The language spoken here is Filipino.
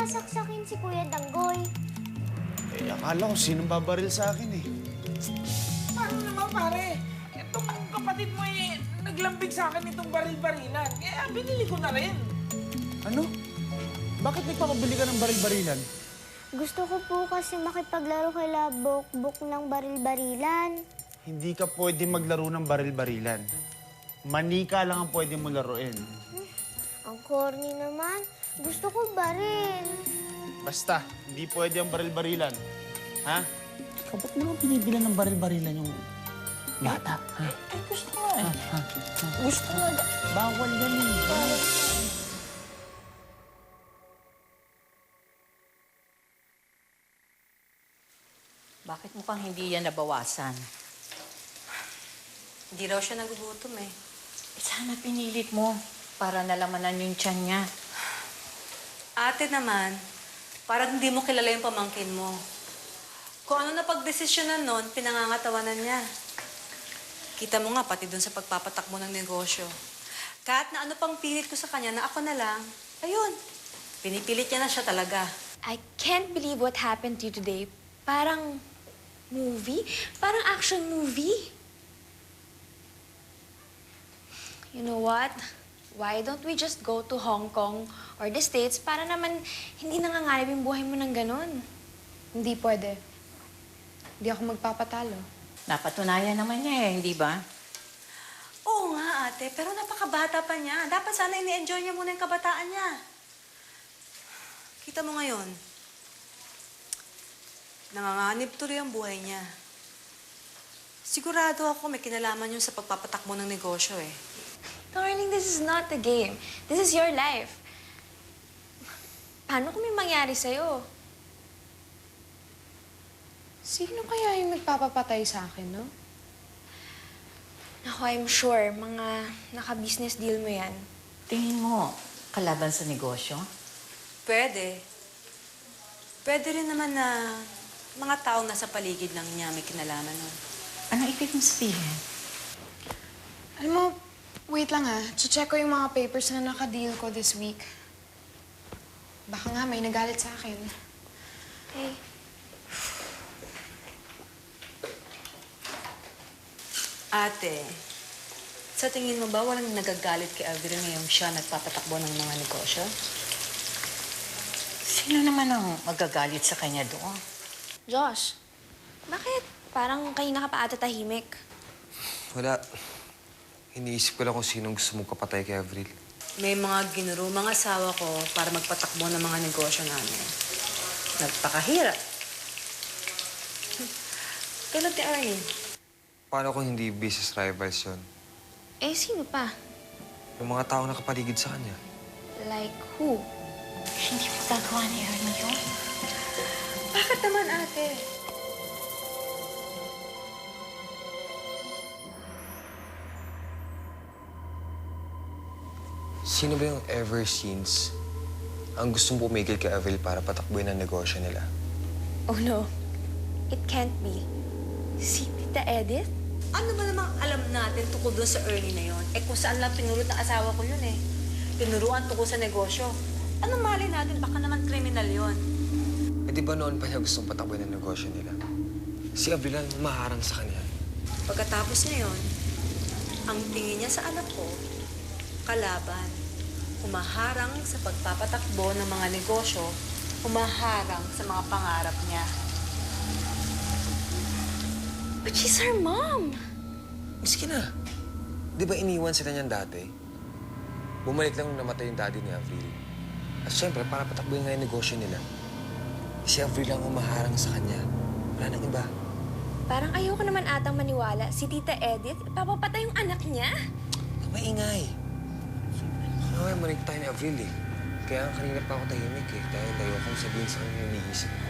baka saksakin si Kuya Danggoy. Eh, akala ko sinong babaril sa akin eh. Paano naman, pare? Itong kapatid mo eh, naglambing sa akin itong baril-barilan. Kaya binili ko na rin. Ano? Bakit nagpapabili ka ng baril-barilan? Gusto ko po kasi makipaglaro kay Bok ng baril-barilan. Hindi ka pwede maglaro ng baril-barilan. Manika lang ang pwede mo laruin. Ang corny naman. Gusto ko baril. Basta, hindi pwede ang baril-barilan. Ha? Ikaw, ba't naman binibilan ng baril-barilan yung bata? Ha? Ay, gusto ko eh. Ha? Gusto ko. Bawal yan eh. Bawal. Bakit mukhang hindi yan nabawasan? Hindi raw siya nagugutom eh. Sana pinilit mo para nalamanan yung tiyan niya. Ate naman, parang hindi mo kilala yung pamangkin mo. Kung ano na pagdesisyonan nun, pinangangatawanan niya. Kita mo nga, pati dun sa pagpapatakbo ng negosyo. Kahit na ano pang pilit ko sa kanya na ako na lang, ayun, pinipilit niya na siya talaga. I can't believe what happened to you today. Parang movie? Parang action movie. You know what? Why don't we just go to Hong Kong or the States para naman hindi nangangarap yung buhay mo ng ganun? Hindi pwede. Hindi ako magpapatalo. Napatunayan naman niya eh, hindi ba? Oo nga, ate, pero napakabata pa niya. Dapat sana ini-enjoy niya muna yung kabataan niya. Kita mo ngayon, nanganganib tuloy ang buhay niya. Sigurado ako may kinalaman yun sa pagpapatakbo ng negosyo eh. Darling, this is not a game. This is your life. Paano kung may mangyari sa'yo? Sino kaya yung magpapapatay sa akin, no? Ako, I'm sure, mga naka-business deal mo yan. Tingin mo, kalaban sa negosyo? Pwede. Pwede rin naman na mga taong nasa paligid lang niya may kinalaman nun. Anong ibig mong sabihin? Alam mo, wait lang ha. Check ko yung mga papers na naka-deal ko this week. Baka nga may nagalit sa akin. Hey. Ate, sa tingin mo ba walang nagagalit kay Avril ngayong siya nagpapatakbo ng mga negosyo? Sino naman ang magagalit sa kanya doon? Josh, bakit parang kanina ka pa ata tahimik? Wala. Iniisip ko lang kung sinong gusto mong kapatay kay Avril. May mga ginuro mga asawa ko para magpatakbo ng mga negosyo namin. Nagpakahirap. Tulad ni Ernie. Paano kung hindi business rivals yun? Eh, sino pa? Yung mga taong nakapaligid sa kanya. Like who? Hindi mo gagawa ni Ernie yun? Bakit naman, ate? Sino ba yung ever since ang gustong pumigil kay Avril para patakbuhin ang negosyo nila? Oh no, it can't be. Si Tita Edith? Ano ba namang alam natin tungkol doon sa Ernie na yon? Eh kung saan lang pinurot ng asawa ko yun eh. Tinuruan tungkol sa negosyo. Anong mali natin? Baka naman kriminal yon. Eh di ba noon pa niya gustong patakbuhin ang negosyo nila? Si Avril ang maharang sa kanya. Pagkatapos ngayon, ang tingin niya sa anak ko, kalaban. Humaharang sa pagpapatakbo ng mga negosyo, humaharang sa mga pangarap niya. But she's her mom. Miski na. Di ba iniwan sila niyan dati? Bumalik lang nung namatay yung daddy ni Avril. At syempre, para patakbuhin nga yung negosyo nila. Si Avril lang humaharang sa kanya. Wala nang iba. Parang ayoko naman atang maniwala. Si Tita Edith, papapatay yung anak niya? Maingay. Ano kaya manig tayo ni Avril eh. Kaya kanina pa ako tahimik eh. Dahil ayoko sabihin sa kanya yung iniisip ko.